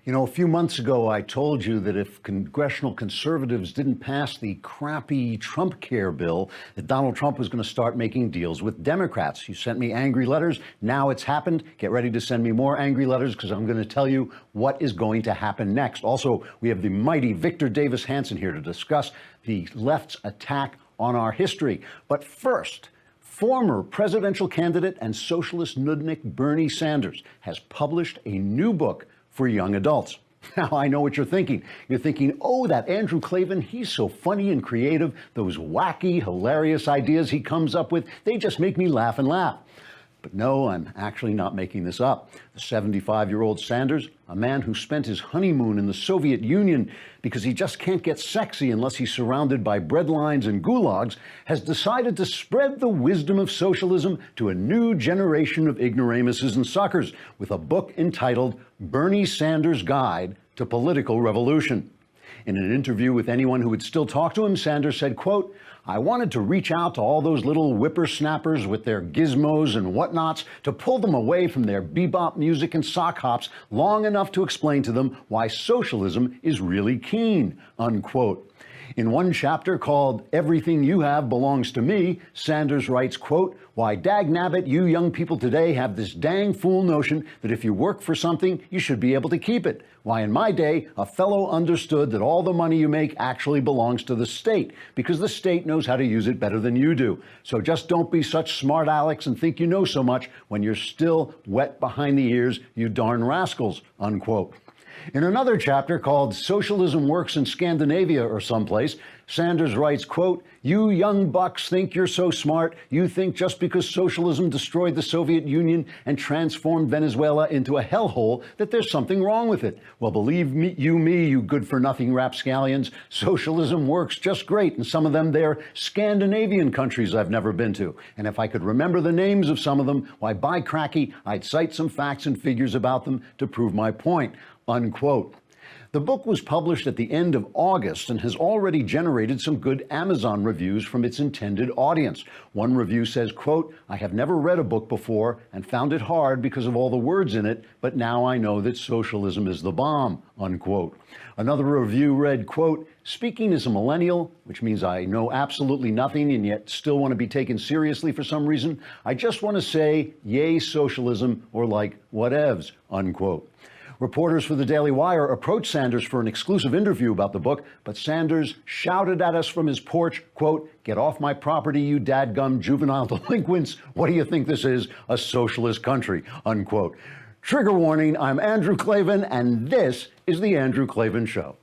You know, a few months ago, I told you that if congressional conservatives didn't pass the crappy Trump care bill, that Donald Trump was going to start making deals with Democrats. You sent me angry letters. Now it's happened. Get ready to send me more angry letters because I'm going to tell you what is going to happen next. Also, we have the mighty Victor Davis Hanson here to discuss the left's attack on our history. But first, former presidential candidate and socialist nudnik Bernie Sanders has published a new book for young adults. Now, I know what you're thinking. You're thinking, oh, that Andrew Klavan, he's so funny and creative. Those wacky, hilarious ideas he comes up with, they just make me laugh and laugh. But no, I'm actually not making this up. The 75-year-old Sanders, a man who spent his honeymoon in the Soviet Union because he just can't get sexy unless he's surrounded by breadlines and gulags, has decided to spread the wisdom of socialism to a new generation of ignoramuses and suckers with a book entitled Bernie Sanders' Guide to Political Revolution. In an interview with anyone who would still talk to him, Sanders said, quote, "I wanted to reach out to all those little whippersnappers with their gizmos and whatnots to pull them away from their bebop music and sock hops long enough to explain to them why socialism is really keen," unquote. In one chapter called Everything You Have Belongs to Me, Sanders writes, quote, "Why dagnabbit you young people today have this dang fool notion that if you work for something, you should be able to keep it. Why in my day, a fellow understood that all the money you make actually belongs to the state because the state knows how to use it better than you do. So just don't be such smart Alecs and think you know so much when you're still wet behind the ears, you darn rascals," unquote. In another chapter called Socialism Works in Scandinavia or someplace, Sanders writes, quote, "You young bucks think you're so smart. You think just because socialism destroyed the Soviet Union and transformed Venezuela into a hellhole that there's something wrong with it. Well, believe me, you good-for-nothing rapscallions, socialism works just great in some of them there Scandinavian countries I've never been to. And if I could remember the names of some of them, why, by cracky, I'd cite some facts and figures about them to prove my point," unquote. The book was published at the end of August and has already generated some good Amazon reviews from its intended audience. One review says, quote, "I have never read a book before and found it hard because of all the words in it, but now I know that socialism is the bomb," unquote. Another review read, quote, "Speaking as a millennial, which means I know absolutely nothing and yet still want to be taken seriously for some reason, I just want to say, yay socialism, or like whatevs," unquote. Reporters for the Daily Wire approached Sanders for an exclusive interview about the book, but Sanders shouted at us from his porch, quote, "Get off my property, you dadgum juvenile delinquents. What do you think this is, a socialist country," unquote. Trigger warning, I'm Andrew Klavan, and this is The Andrew Klavan Show.